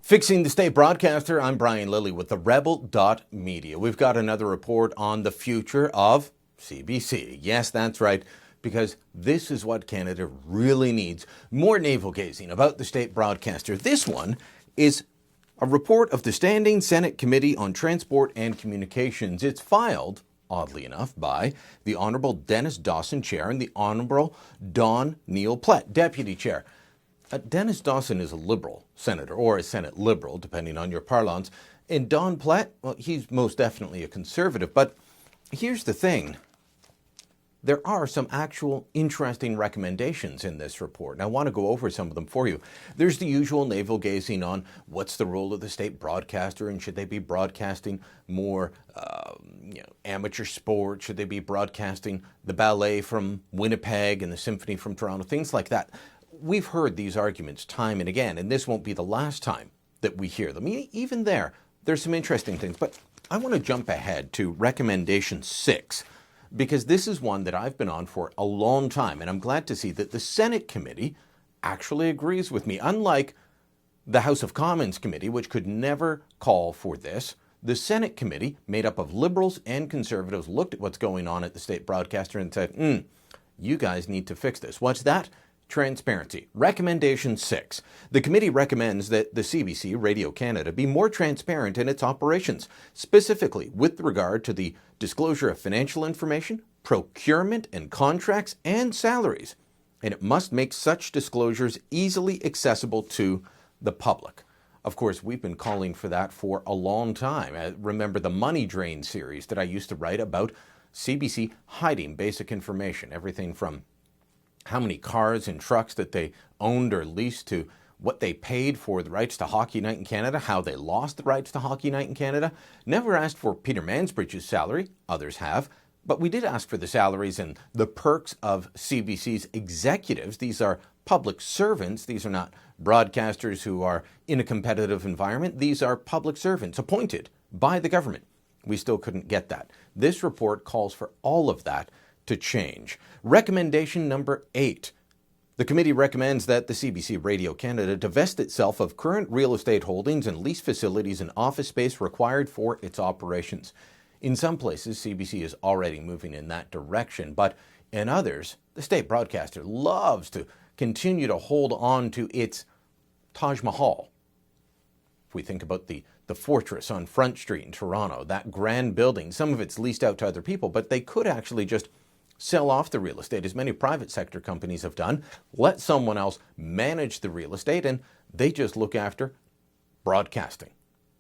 Fixing the State broadcaster, I'm Brian Lilley with TheRebel.Media. We've got another report on the future of CBC. Yes, that's right, because this is what Canada really needs. More navel-gazing about the state broadcaster. This one is a report of the Standing Senate Committee on Transport and Communications. It's filed, oddly enough, by the Honourable Dennis Dawson, Chair, and the Honourable Don Neil Plett, Deputy Chair. Dennis Dawson is a Liberal senator, or a Senate Liberal, depending on your parlance. And Don Plett, well, he's most definitely a Conservative. But here's the thing. There are some actual interesting recommendations in this report, and I want to go over some of them for you. There's the usual navel-gazing on what's the role of the state broadcaster, and should they be broadcasting more amateur sport? Should they be broadcasting the ballet from Winnipeg and the symphony from Toronto? Things like that. We've heard these arguments time and again, and this won't be the last time that we hear them. Even there's some interesting things. But I want to jump ahead to recommendation 6, because this is one that I've been on for a long time, and I'm glad to see that the Senate committee actually agrees with me. Unlike the House of Commons committee, which could never call for this, the Senate committee, made up of Liberals and Conservatives, looked at what's going on at the state broadcaster and said, you guys need to fix this. What's that? Transparency. Recommendation 6. The committee recommends that the CBC Radio Canada be more transparent in its operations, specifically with regard to the disclosure of financial information, procurement and contracts, and salaries. And it must make such disclosures easily accessible to the public. Of course, we've been calling for that for a long time. Remember the Money Drain series that I used to write about CBC hiding basic information, everything from how many cars and trucks that they owned or leased to what they paid for the rights to Hockey Night in Canada, how they lost the rights to Hockey Night in Canada. Never asked for Peter Mansbridge's salary. Others have. But we did ask for the salaries and the perks of CBC's executives. These are public servants. These are not broadcasters who are in a competitive environment. These are public servants appointed by the government. We still couldn't get that. This report calls for all of that to change. Recommendation number 8. The committee recommends that the CBC Radio Canada divest itself of current real estate holdings and lease facilities and office space required for its operations. In some places, CBC is already moving in that direction, but in others, the state broadcaster loves to continue to hold on to its Taj Mahal. If we think about the Fortress on Front Street in Toronto, that grand building, some of it's leased out to other people, but they could actually just sell off the real estate, as many private sector companies have done, let someone else manage the real estate, and they just look after broadcasting,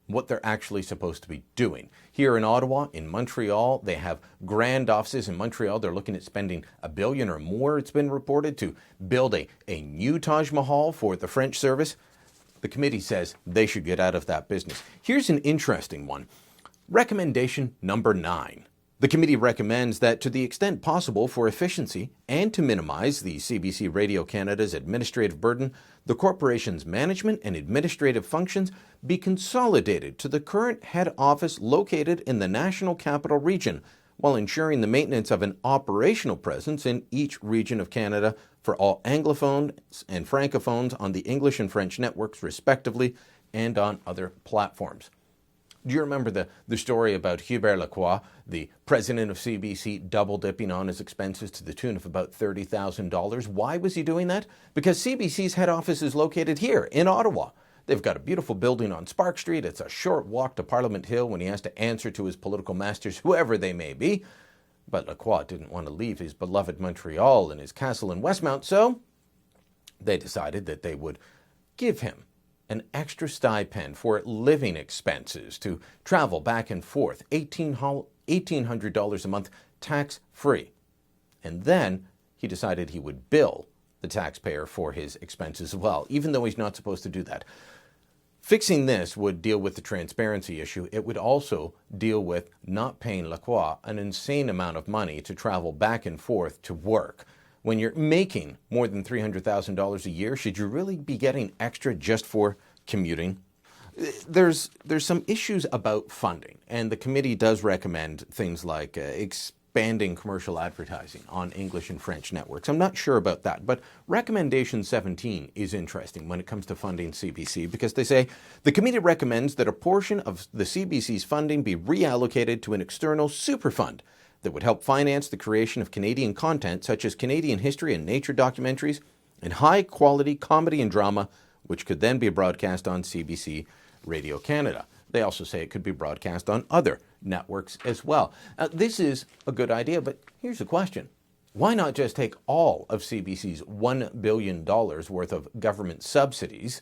what they're actually supposed to be doing. Here in Ottawa, in Montreal, they have grand offices in Montreal. They're looking at spending $1 billion or more, it's been reported, to build a new Taj Mahal for the French service. The committee says they should get out of that business. Here's an interesting one. Recommendation number 9. The committee recommends that to the extent possible for efficiency and to minimize the CBC Radio Canada's administrative burden, the corporation's management and administrative functions be consolidated to the current head office located in the National Capital Region, while ensuring the maintenance of an operational presence in each region of Canada for all Anglophones and Francophones on the English and French networks respectively, and on other platforms. Do you remember the story about Hubert Lacroix, the president of CBC, double-dipping on his expenses to the tune of about $30,000? Why was he doing that? Because CBC's head office is located here in Ottawa. They've got a beautiful building on Spark Street. It's a short walk to Parliament Hill when he has to answer to his political masters, whoever they may be. But Lacroix didn't want to leave his beloved Montreal and his castle in Westmount, so they decided that they would give him an extra stipend for living expenses to travel back and forth, $1,800 a month, tax-free. And then he decided he would bill the taxpayer for his expenses as well, even though he's not supposed to do that. Fixing this would deal with the transparency issue. It would also deal with not paying Lacroix an insane amount of money to travel back and forth to work. When you're making more than $300,000 a year, should you really be getting extra just for commuting? There's some issues about funding, and the committee does recommend things like expanding commercial advertising on English and French networks. I'm not sure about that, but recommendation 17 is interesting when it comes to funding CBC because they say the committee recommends that a portion of the CBC's funding be reallocated to an external super fund that would help finance the creation of Canadian content such as Canadian history and nature documentaries and high-quality comedy and drama, which could then be broadcast on CBC Radio Canada. They also say it could be broadcast on other networks as well. This is a good idea, but here's the question. Why not just take all of CBC's $1 billion worth of government subsidies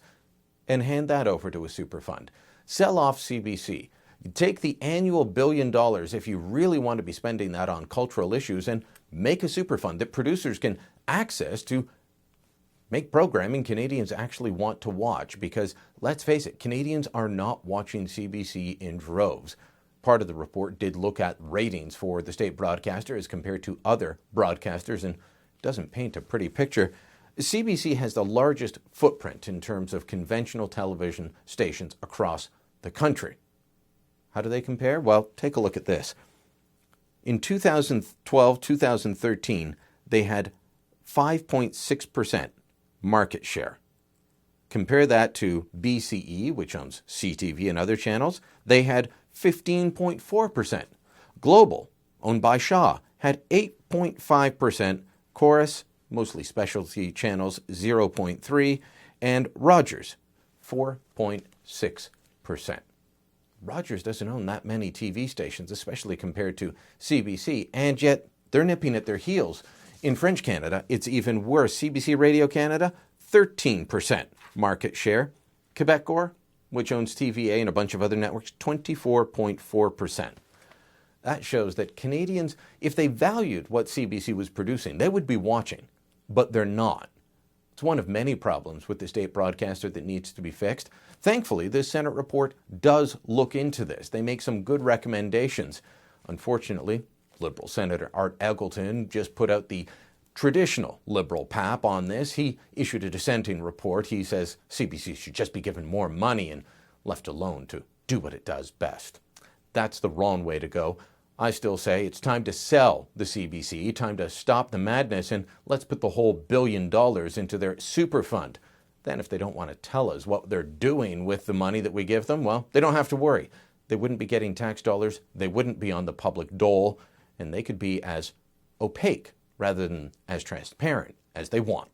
and hand that over to a super fund? Sell off CBC. Take the annual $1 billion if you really want to be spending that on cultural issues and make a super fund that producers can access to make programming Canadians actually want to watch because, let's face it, Canadians are not watching CBC in droves. Part of the report did look at ratings for the state broadcaster as compared to other broadcasters and doesn't paint a pretty picture. CBC has the largest footprint in terms of conventional television stations across the country. How do they compare? Well, take a look at this. In 2012-2013, they had 5.6% market share. Compare that to BCE, which owns CTV and other channels. They had 15.4%. Global, owned by Shaw, had 8.5%. Chorus, mostly specialty channels, 0.3%. And Rogers, 4.6%. Rogers doesn't own that many TV stations, especially compared to CBC, and yet they're nipping at their heels. In French Canada, it's even worse. CBC Radio Canada, 13% market share. Quebecor, which owns TVA and a bunch of other networks, 24.4%. That shows that Canadians, if they valued what CBC was producing, they would be watching, but they're not. It's one of many problems with the state broadcaster that needs to be fixed. Thankfully, this Senate report does look into this. They make some good recommendations. Unfortunately, Liberal Senator Art Eggleton just put out the traditional Liberal pap on this. He issued a dissenting report. He says CBC should just be given more money and left alone to do what it does best. That's the wrong way to go. I still say it's time to sell the CBC, time to stop the madness, and let's put the whole $1 billion into their super fund. Then if they don't want to tell us what they're doing with the money that we give them, well, they don't have to worry. They wouldn't be getting tax dollars, they wouldn't be on the public dole, and they could be as opaque rather than as transparent as they want.